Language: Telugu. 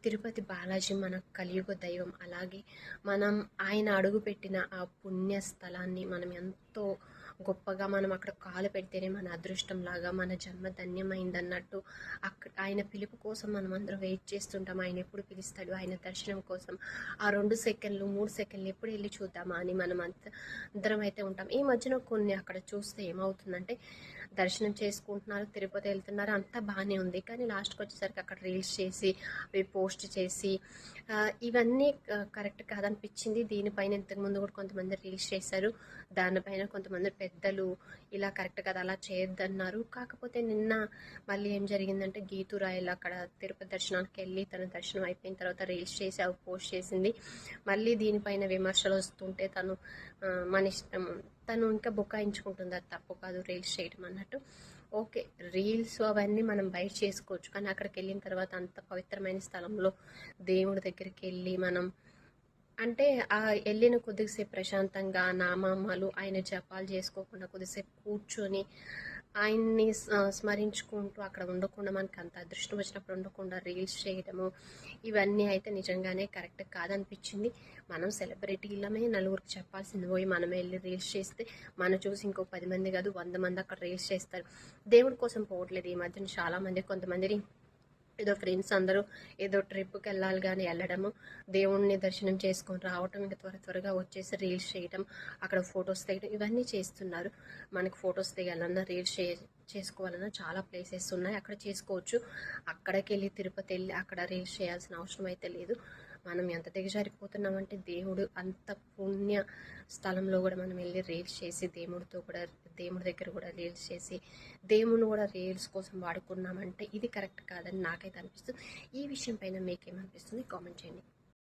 తిరుపతి బాలాజీ మన కలియుగ దైవం. అలాగే మనం ఆయన అడుగుపెట్టిన ఆ పుణ్య స్థలాన్ని మనం ఎంతో గొప్పగా మనం అక్కడ కాలు పెడితేనే మన అదృష్టంలాగా మన జన్మ ధన్యమైందన్నట్టు ఆయన పిలుపు కోసం మనం అందరం వెయిట్ చేస్తుంటాం. ఆయన ఎప్పుడు పిలుస్తాడు, ఆయన దర్శనం కోసం ఆ 2 సెకండ్లు 3 సెకండ్లు ఎప్పుడు వెళ్ళి చూద్దామా అని మనం అందరం అయితే ఉంటాం. ఈ మధ్యన కొన్ని అక్కడ చూస్తే ఏమవుతుందంటే దర్శనం చేసుకుంటున్నారు, తిరుపతి వెళ్తున్నారు, అంతా బాగానే ఉంది. కానీ లాస్ట్కి వచ్చేసరికి అక్కడ రీల్స్ చేసి అవి పోస్ట్ చేసి ఇవన్నీ కరెక్ట్ కాదనిపించింది. దీనిపైన ఇంతకుముందు కూడా కొంతమంది రీల్స్ చేశారు. దానిపైన కొంతమంది పెద్దలు ఇలా కరెక్ట్ కదా, అలా చేయొద్దన్నారు. కాకపోతే నిన్న మళ్ళీ ఏం జరిగిందంటే గీతూ రాయల్ అక్కడ తిరుపతి దర్శనానికి వెళ్ళి తన దర్శనం అయిపోయిన తర్వాత రీల్స్ చేసి అవి పోస్ట్ చేసింది. మళ్ళీ దీనిపైన విమర్శలు వస్తుంటే మన ఇష్టం, తను ఇంకా బుకాయించుకుంటుంది. అది తప్పు కాదు రీల్స్ చేయడం అన్నట్టు. ఓకే, రీల్స్ అవన్నీ మనం బయట చేసుకోవచ్చు, కానీ అక్కడికి వెళ్ళిన తర్వాత అంత పవిత్రమైన స్థలంలో దేవుడి దగ్గరికి వెళ్ళి మనం అంటే ఆ వెళ్ళిన కొద్దిసేపు ప్రశాంతంగా నామాలు ఆయన జపాలు చేసుకోకుండా కొద్దిసేపు కూర్చొని ఆయన్ని స్మరించుకుంటూ అక్కడ ఉండకుండా మనకు అంత అదృష్టం వచ్చినప్పుడు ఉండకుండా రీల్స్ చేయడము ఇవన్నీ అయితే నిజంగానే కరెక్ట్ కాదనిపించింది. మనం సెలబ్రిటీలమే నలుగురికి చెప్పాల్సింది పోయి మనం వెళ్ళి రీల్స్ చేస్తే మనం చూసి ఇంకో 10 మంది కాదు 100 మంది అక్కడ రీల్స్ చేస్తారు. దేవుడి కోసం పోవట్లేదు. ఈ మధ్యన చాలామంది కొంతమందిని ఏదో ఫ్రెండ్స్ అందరూ ఏదో ట్రిప్కి వెళ్ళాలి కానీ వెళ్ళడము, దేవుణ్ణి దర్శనం చేసుకొని రావటం, ఇంకా త్వరగా వచ్చేసి రీల్స్ చేయటం, అక్కడ ఫొటోస్ తీయడం ఇవన్నీ చేస్తున్నారు. మనకు ఫొటోస్ తీయాలన్నా రీల్స్ చేసుకోవాలన్నా చాలా ప్లేసెస్ ఉన్నాయి, అక్కడ చేసుకోవచ్చు. అక్కడికి వెళ్ళి తిరుపతి వెళ్ళి అక్కడ రీల్స్ చేయాల్సిన అవసరం అయితే లేదు. మనం ఎంత దిగజారిపోతున్నామంటే దేవుడు అంత పుణ్య స్థలంలో కూడా మనం వెళ్ళి రీల్స్ చేసి దేవుడి దగ్గర కూడా రీల్స్ చేసి దేవుని కూడా రీల్స్ కోసం వాడుకున్నామంటే ఇది కరెక్ట్ కాదని నాకైతే అనిపిస్తుంది. ఈ విషయం పైన మీకేమనిపిస్తుంది కామెంట్ చేయండి.